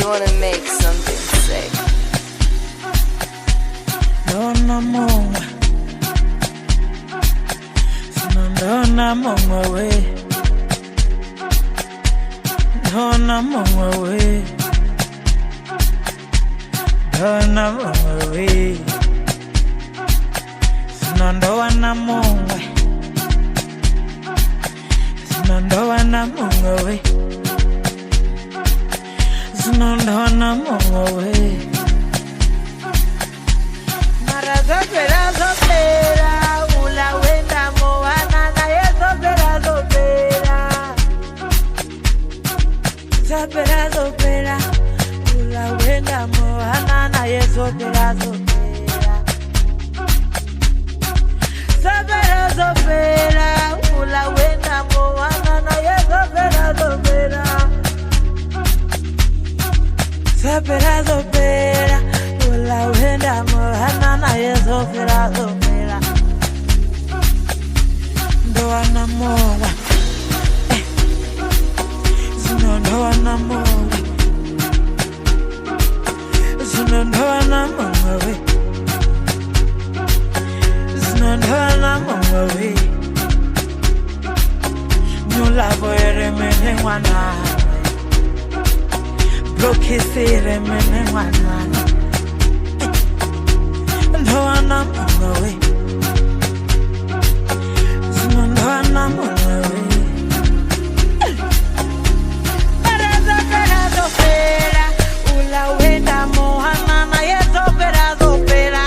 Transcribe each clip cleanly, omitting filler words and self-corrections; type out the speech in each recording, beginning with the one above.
wanna make something sick. Dona Monga, Dona Monga we, Dona Monga we, Dona Monga we, Dona Monga, Dona Monga we, Dona Monga we. Zopera, zopera, ula wenda moana na ye zopera, zopera. Zopera, zopera, ula wenda moana na ye zopera, zopera. Zopera, zopera, ula wenda moana na ye zopera, zopera. Zopera, zopera. La wenda mohana na yezo fera zopera Doana moa Zino doana moa Zino doana moa we Zino doana moa we Nyula voere mene wana Bloke sere mene wana Dona Monga we, Dona Monga we. Zopera, zopera, ula wenda mohana na ye zopera, zopera.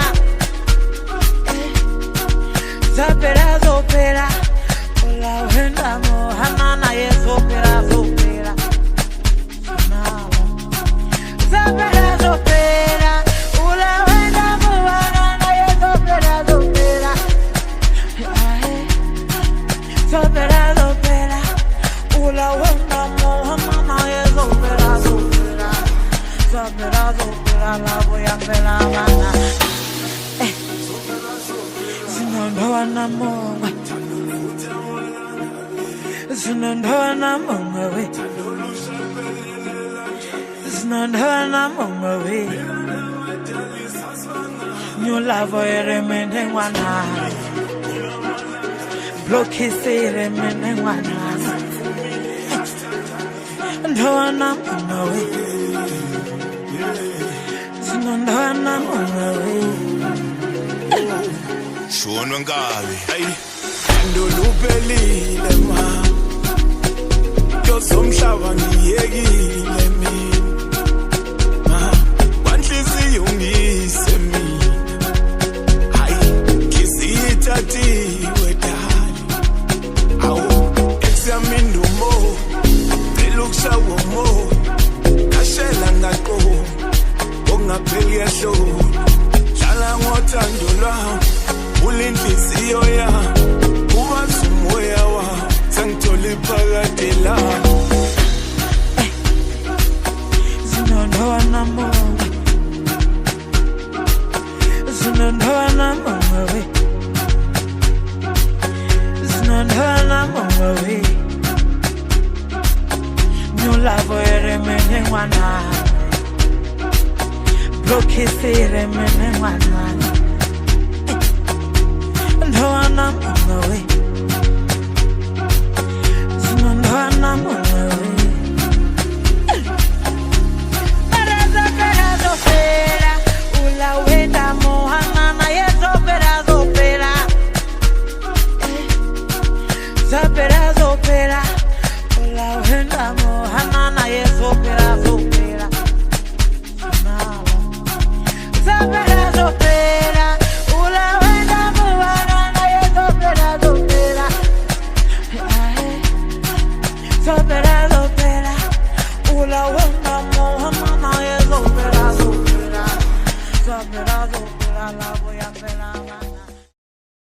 Zopera, zopera, ula wenda mohana na ye zopera, zopera. Zopera, zopera, ula wenda mohana. Zopera, zopera, ula wenda mohana na ye zopera, zopera. Zopera, zopera, la voy a pela mana. Zinondoana monga, zinondoana monga we, zinondoana monga we. Nyula voere mene wana. Bloke sere mene wana Dona Monga we Dona Monga we Shonwa ngabe hey ndoluphelile ma Yosomhlaba ngiyekile mina Kwanhliziyo ngise mina hayi ngisithathiwe Mindumo, Deluxawo mo, Kashela ngako, Ongapheli yahlo, Hlala ngothando lwami, ulinhliziyo yami, ubazi umoya wami, sengithole phakathi la. Zinondoana monga, Zinondoana monga we, Zinondoana monga we. Nyula voere mene wana Bloke sere mene wana Doana Monga we Doana Monga we Zopera, zopera, ula wenda mohana na ye zopera, zopera. Zopera, zopera, ula wenda mohana na ye zopera, zopera. Zopera, zopera, ula wenda mohana na ye zopera, zopera. Zopera, zopera, ula wenda mohana na ye zopera, zopera. Zopera, zopera, la voy a pelar.